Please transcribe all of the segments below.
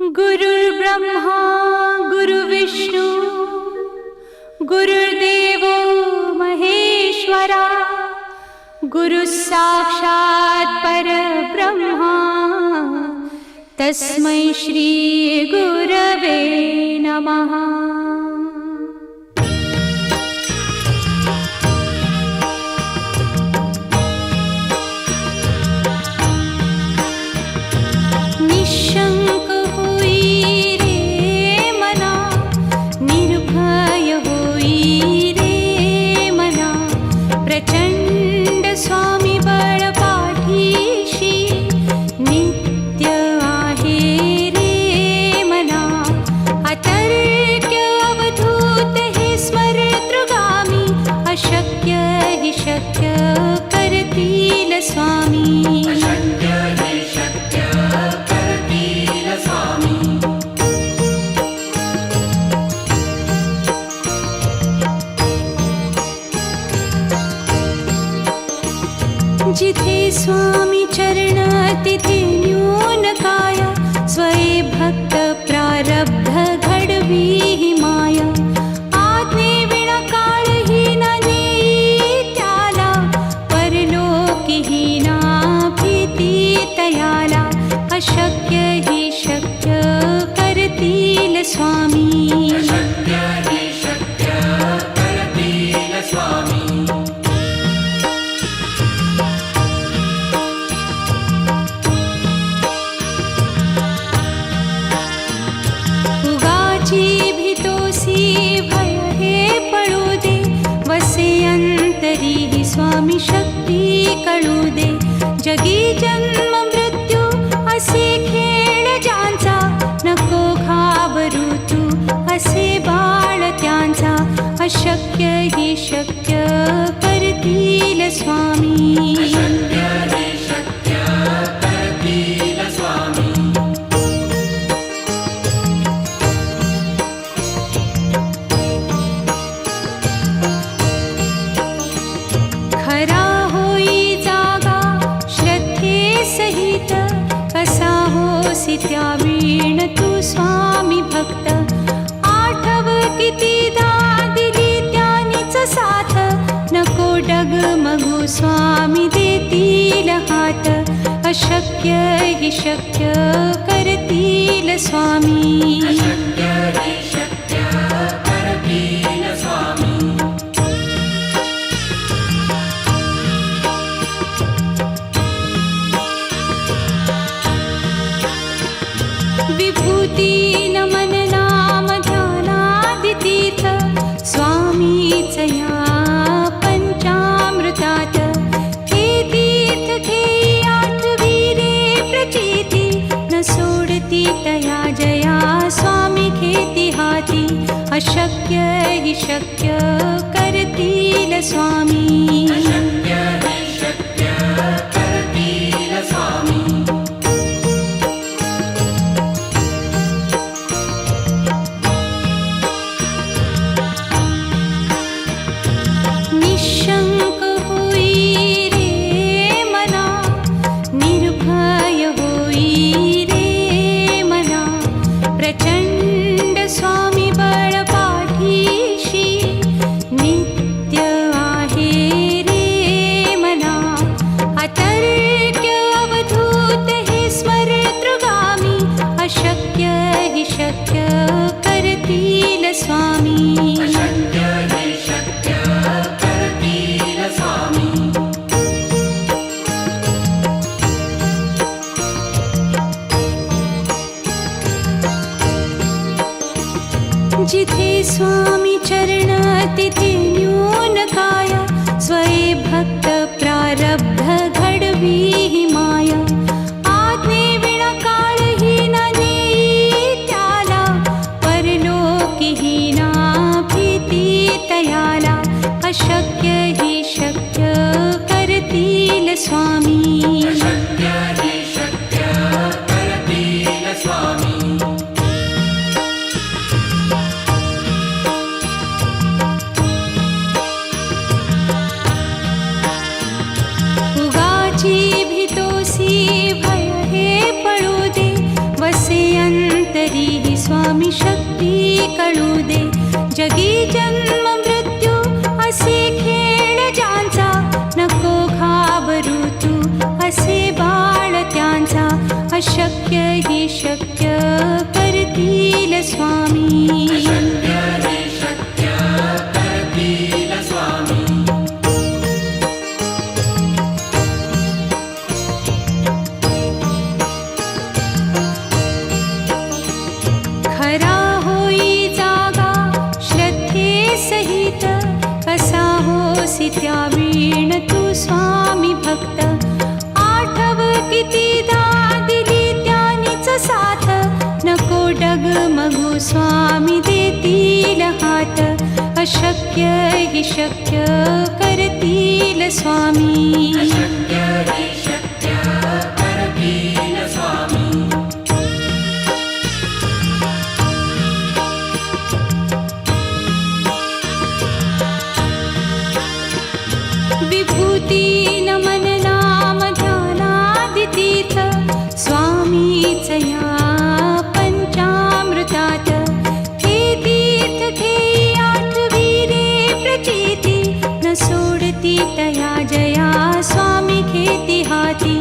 गुरुर्ब्रह्मा गुरुर्विष्णू गुरुर्देवो महेश्वरा गुरुः साक्षात् परब्रह्मा तस्मै श्री गुरवे नमः। निशंक होई रे मना, निर्भय होई रे मना, प्रचंड स्वामी बळ पाठीशी नित्य आहे रे मना। अतर्क्य अवधूत हे स्मरतृगामी, अशक्य हि शक्य करतील स्वामी। जिथे स्वामी चरण तिथे न्यून काया, स्वये भक्त प्रारब्ध घडवी ही माया। आज्ञे विना काळहीन नेई त्याला, परलोकीहीना भीती तयाला। अशक्य हि शक्य करतील स्वामी। भय हे पळू दे, वसे अंतरी ही स्वामी शक्ती कळू दे। जगी जन्म मृत्यू असे खेळ ज्यांचा, नको घाबरू तू असे बाळ त्यांचा। अशक्य ही शक्य करतील स्वामी। खरा होई जागा श्रद्धे सहित, कसा होसी त्या वीण तू स्वामी भक्त। आठव कितीदा दिली त्यानीच साथ, नको डगमगू स्वामी देतील हात। अशक्य हि शक्य करतील स्वामी। विभूती नमन नाम ध्यानादितीर्थ, स्वामीच या पंचामृतात। हे तीर्थ घेई आठवी रे प्रचिती, न सोडती तया जया स्वामी घेती हाती। अशक्य हि शक्य करतील स्वामी। निशंक होई रे मना, निर्भय होई रे मना, प्रचंड स्वामी बळ पाठीशी नित्य आहे रे मना। अतर्क्य अवधूत हे स्मरतृगामी, अशक्य हि शक्य करतील स्वामी। जिथे स्वामी चरण तिथे न्यून काया, स्वये भक्त प्रारब्ध घडवी ही माया। आज्ञे विना काळहीन नेई त्याला, परलोकीहीना भीती तयाला। अशक्य हि शक्य करतील स्वामी। उगाची स्वामी शक्ती कळू दे. जगी जन्म मृत्यू असे खेळ ज्यांचा, नको घाबरू तू असे बाळ त्यांचा. अशक्य ही शक्य करतील स्वामी. खरा होई जागा श्रद्धे सहित, कसा होसी त्या वीण तू स्वामी भक्त. आठव कितीदा दिली त्यानीच साथ, नको डगमगू स्वामी देतील हात. अशक्य ही शक्य करतील स्वामी. विभूती नमन नाम ध्यानादितीर्थ, स्वामीच या पंचामृतात. हे तीर्थ घेई आठवी रे प्रचिती, न सोडती तया जया स्वामी घेती हाती.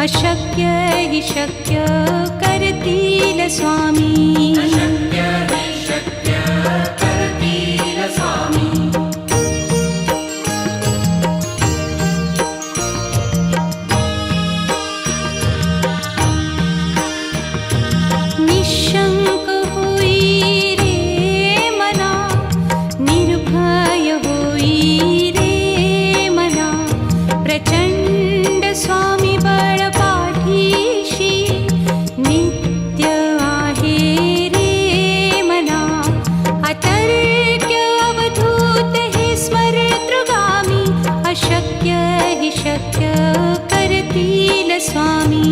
अशक्य ही शक्य करतील स्वामी. निशंक होई रे मना, निर्भय होई रे मना. प्रचंड स्वामी बळ पाठीशी, नित्य आहे रे मना. अतर्क्य अवधूत हे स्मरतृगामी, अशक्य ही शक्य करतील स्वामी.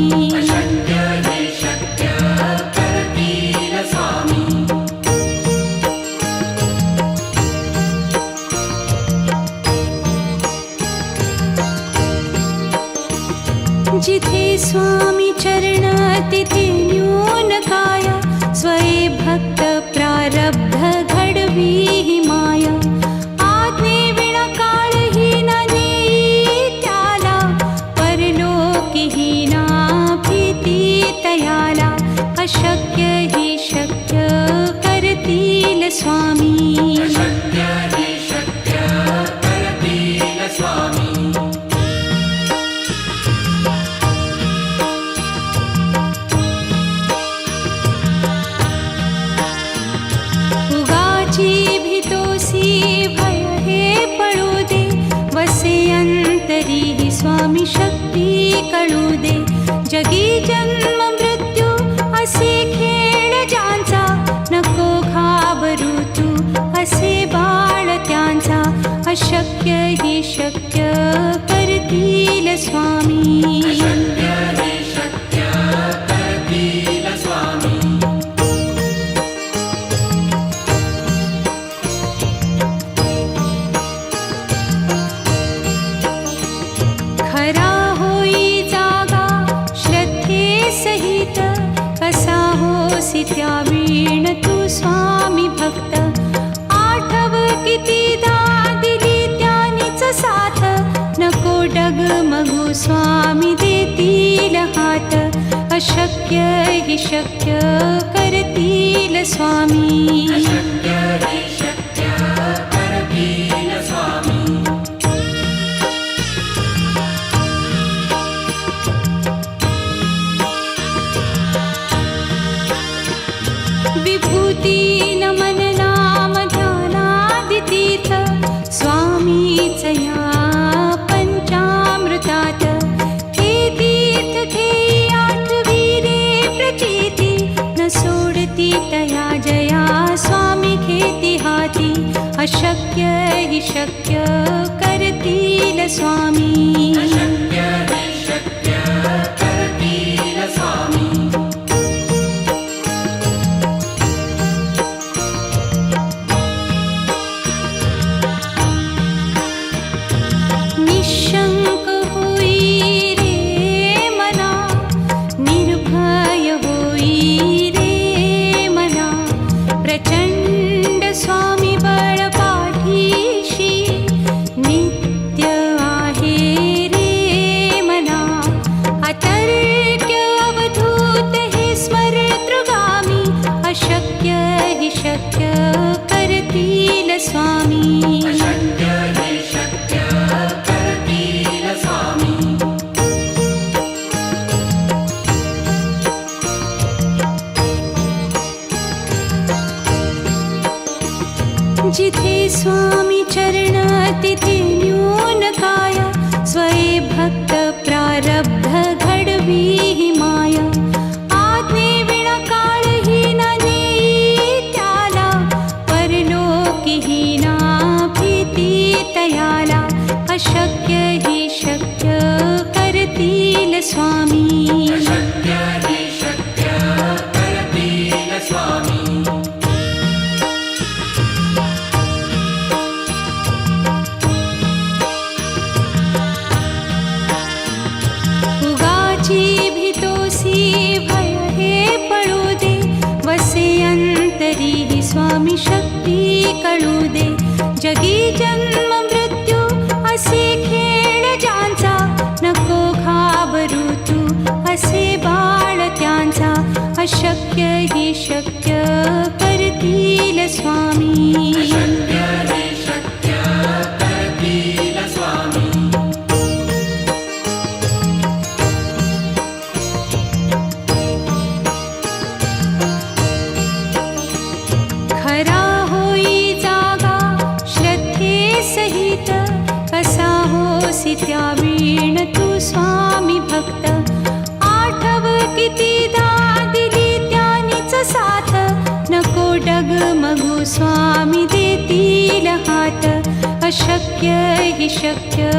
जिथे स्वामी चरण तिथे न्यून काय, स्वये भक्त प्रारब्ध घडवी ही माया. आज्ञे विना काळही न नेई त्याला, परलोकीही ना भीती तयाला. अशक्य ही शक्य करतील स्वामी. भय हे पळू दे, वसे अंतरी ही स्वामी शक्ती कळू दे. जगी जन्म मृत्यू असे खेळ ज्यांचा, नको घाबरू तू असे बाळ त्यांचा. अशक्य ही शक्य करतील स्वामी. खरा होई जागा श्रद्धे सहित, कसा होसी त्या वीण तू स्वामी भक्त. आठव कितीदा दिली त्यानीच साथ, नको डगमगू स्वामी देतील हात. अशक्य ही शक्य करतील स्वामी. विभूती नमन नाम ध्यानादितीर्थ, स्वामीच या पंचामृतात. हे तीर्थ घेई आठवी रे प्रचिती, न सोडती तया जया स्वामी घेती हाती. अशक्य ही शक्य करतील स्वामी. निशंक होई रे मना, निर्भय होई रे मना. अशक्य हि शक्य करतील स्वामी. अशक्य हि शक्य करतील स्वामी. जिथे स्वामी चरण तिथे न्यून काय. स्वये भक्त प्रारब्ध घडवी हि माया. आज्ञे विना काळही न नेई त्याला. परलोकी ही ना भीती तयाला. अशक्य हि शक्य करतील स्वामी. अशक्य हि शक्य करतील स्वामी. भीतोसी भय हे पळू दे. वसे अंतरी ही स्वामी शक्ती कळू दे. जगी जन्म मृत्यू असे खेळ ज्यांचा. नको घाबरू तू असे बाळ त्यांचा. अशक्य हि शक्य करतील स्वामी. अशक्य हि शक्य करतील स्वामी. खरा होई जागा श्रद्धे सहित. कसा होसी त्या वीण तू स्वामी भक्त. आठव कितीदा दिली त्यानीच साथ. नको डगमगू स्वामी देतील हात. अशक्य हि शक्य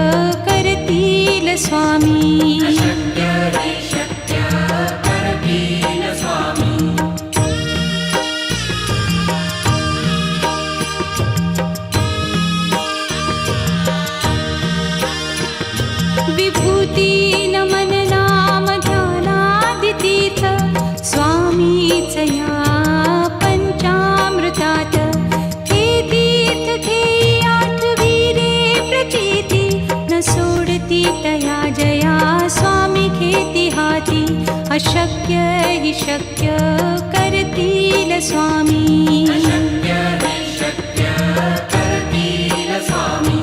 करतील स्वामी. अशक्य हि शक्य करतील स्वामी. विभूती नमन नाम ध्यानादितीर्थ. स्वामीच या पंचामृतात. हे तीर्थ घेई आठवी रे प्रचिती. न सोडती तया जया स्वामी घेती हाती. अशक्य हि शक्य करतील स्वामी. अशक्य हि शक्य करतील स्वामी.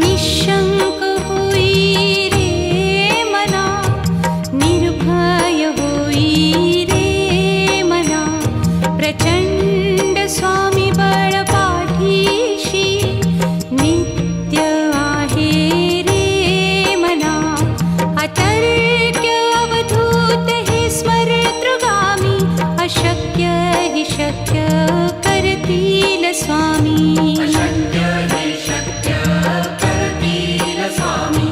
निशंक होई रे मना. निर्भय होई रे मना. प्रचंड स्वामी बळ पाठीशी. नित्य आहे रे मना. अतर्क्य अवधूत हे स्मरतृगामी. अशक्य हि शक्य करतील स्वामी. अशक्य हि शक्य करतील स्वामी.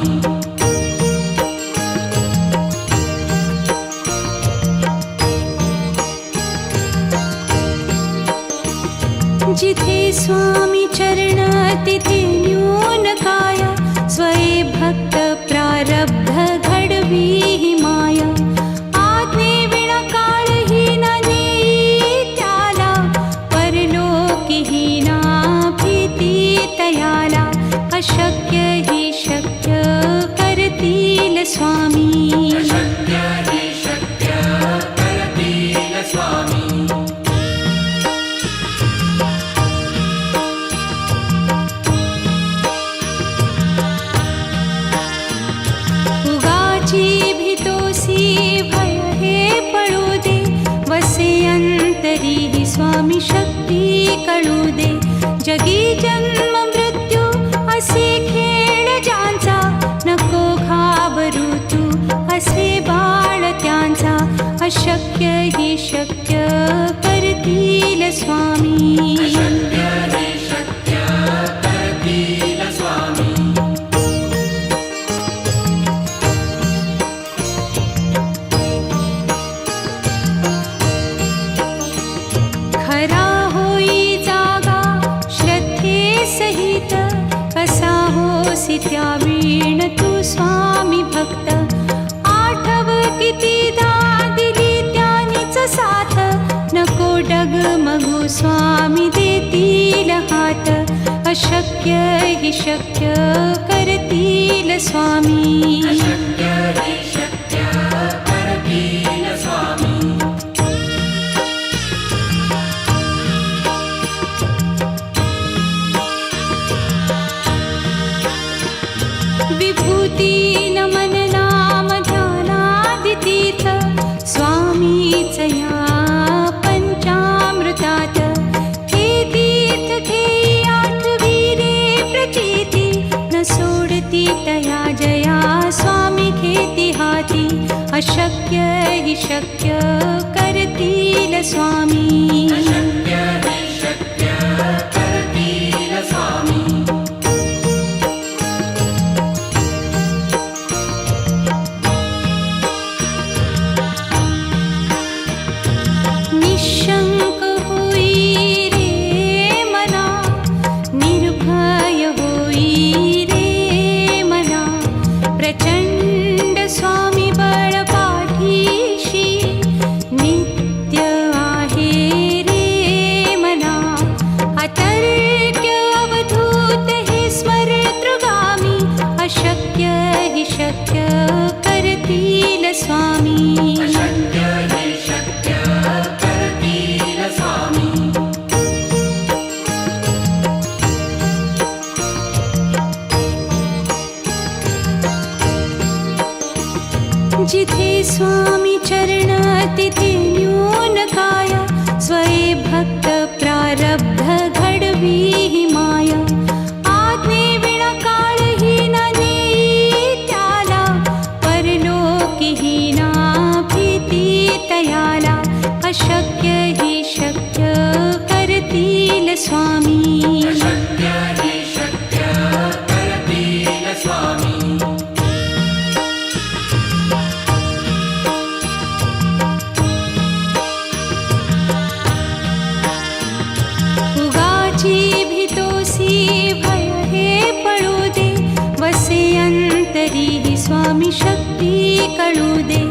जिथे स्वामी चरण तिथे न्यून काय. स्वये भक्त प्रारब्ध घडवी हि माया. आज्ञे विना काळही न नेई त्याला. परलोकी ही ना भीती तयाला. अशक्य हि शक्य करतील स्वामी. अशक्य हि शक्य करतील स्वामी. भीतोसी भय हे पळू दे. वसे अंतरी ही स्वामी शक्ती कळू दे. जगी जन्म मृत्यू असे खेळ ज्यांचा. नको घाबरू तू असे बाळ त्यांचा. अशक्य हि शक्य करतील स्वामी. अशक्य हि शक्य करतील स्वामी. खरा होई जागा श्रद्धे सहित. कसा होसी त्या वीण तू स्वामी भक्त. आठव कितीदा दिली त्यानीच साथ. नको डगमगू स्वामी देतील हात. अशक्य हि शक्य करतील स्वामी. अशक्य हि शक्य करतील स्वामी. विभूती नमन नाम ध्यानादितीर्थ स्वामीच या पंचामृतात. हे तीर्थ घेई आठविरे प्रचिती न सोडती तया जया स्वामी घेती हाती. अशक्य हि शक्य करतील स्वामी. अशक्य हि शक्य करतील स्वामी. निशंक होई रे मना, निर्भय होई रे मना. प्रचंड स्वामी बळ पाठीशी नित्य आहे रे मना. अतर्क्य अवधूत हे स्मरतृगामी. अशक्य हि शक्य करतील स्वामी. अशक्य हि शक्य करतील स्वामी. जिथे स्वामी चरण तिथे न्यून काय. स्वये भक्त प्रारब्ध घडवी हि माया. आज्ञे विना काळही न नेई त्याला. परलोकीही ना भीती तयाला. अशक्य हि शक्य करतील स्वामी. अशक्य हि शक्य करतील स्वामी. उगाची भीतोसी भय हे पळू दे. वसे अंतरी हि स्वामी शक्ती कळू दे.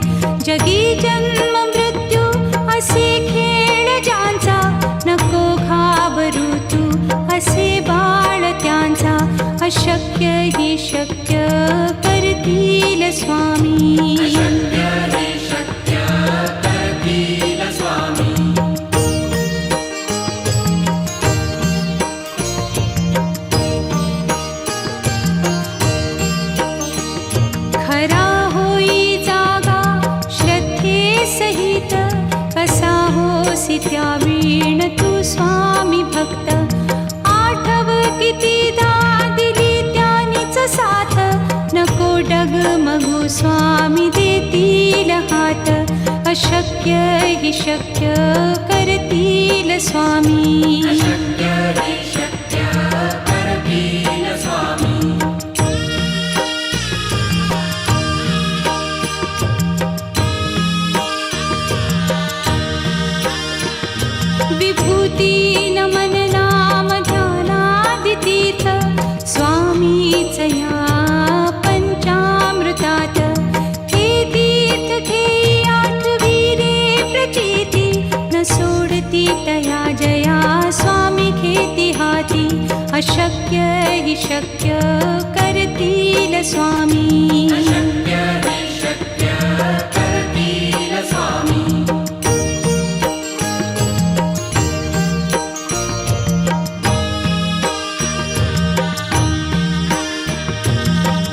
जगी जन्म मृत्यू असे खेळ ज्यांचा. नको घाबरू तू असे बाळ त्यांचा. अशक्य हि शक्य करतील स्वामी. अशक्य हि शक्य करतील स्वामी. खरा होई जागा श्रद्धे सहित. कसा होसी त्या वीण तू स्वामी भक्त. आठव कितीदा दिली त्यानीच साथ. नको डगमगू स्वामी देतील हात. अशक्य हि शक्य करतील स्वामी. अशक्य हि शक्य करतील स्वामी. विभूती नमन नाम ध्यानादितीर्थ स्वामीच या पंचामृतात. हे तीर्थ घेई आठविरे प्रचिती न सोडती तया जया स्वामी घेती हाती. अशक्य हि शक्य करतील स्वामी. अशक्य हि शक्य करतील स्वामी.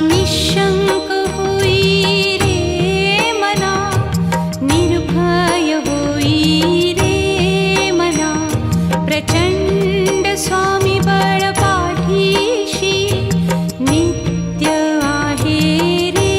निशंक होई रे मना, निर्भय होई रे मना. प्रचंड स्वामी बळ पाठीशी नित्य आहे रे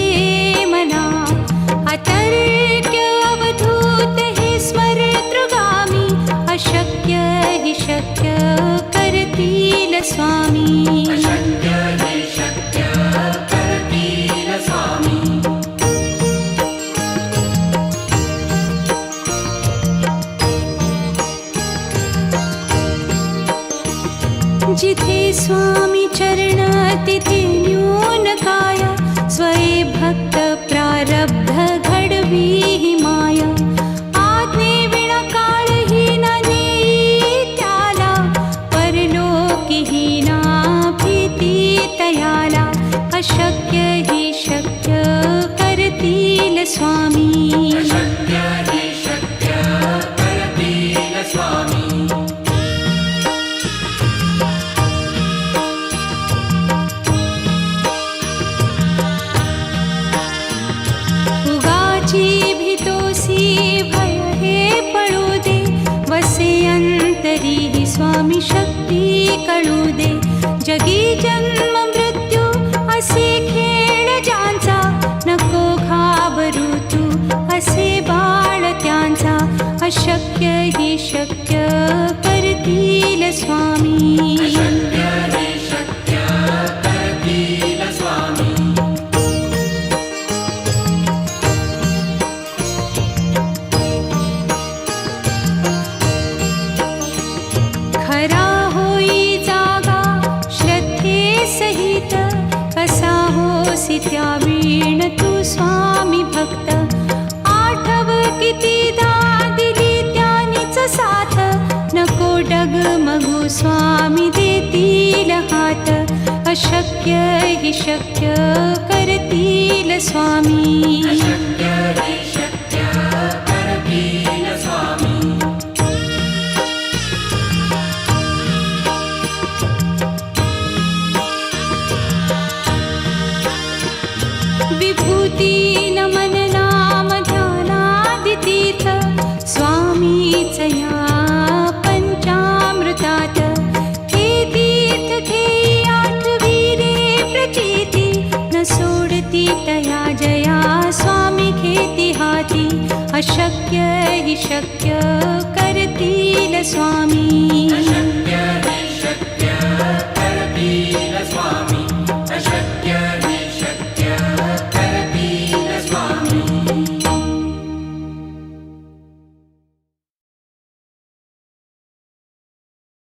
अशक्य हि शक्य करतील स्वामी. अशक्य हि शक्य करतील स्वामी. उगाची भीतोसी भय हे पळू दे, वसे अंतरी ही स्वामी शक्ती कळू दे. जगी जन्म मृत्यू असे खेळ ज्यांचा, नको घाबरू तू असे बाळ त्यांचा. अशक्य हि शक्य करतील स्वामी. अशक्य हि शक्य करतील स्वामी. खरा होई जागा श्रद्धे सहित, कसा होसी त्या वीण तू स्वामी भक्त. आठव कितीदा दिली त्यानीच साथ, नको डगमगू स्वामी देतील हात. अशक्य हि शक्य करतील स्वामी. अशक्य हि शक्य करतील स्वामी. विभूती नमन नाम ध्यानादितीर्थ, स्वामीच या पंचामृतात. हे तीर्थ घेई आठवी रे प्रचिती, न सोडती तया जया स्वामी घेती हाती. अशक्य हि शक्य करतील स्वामी. अशक्य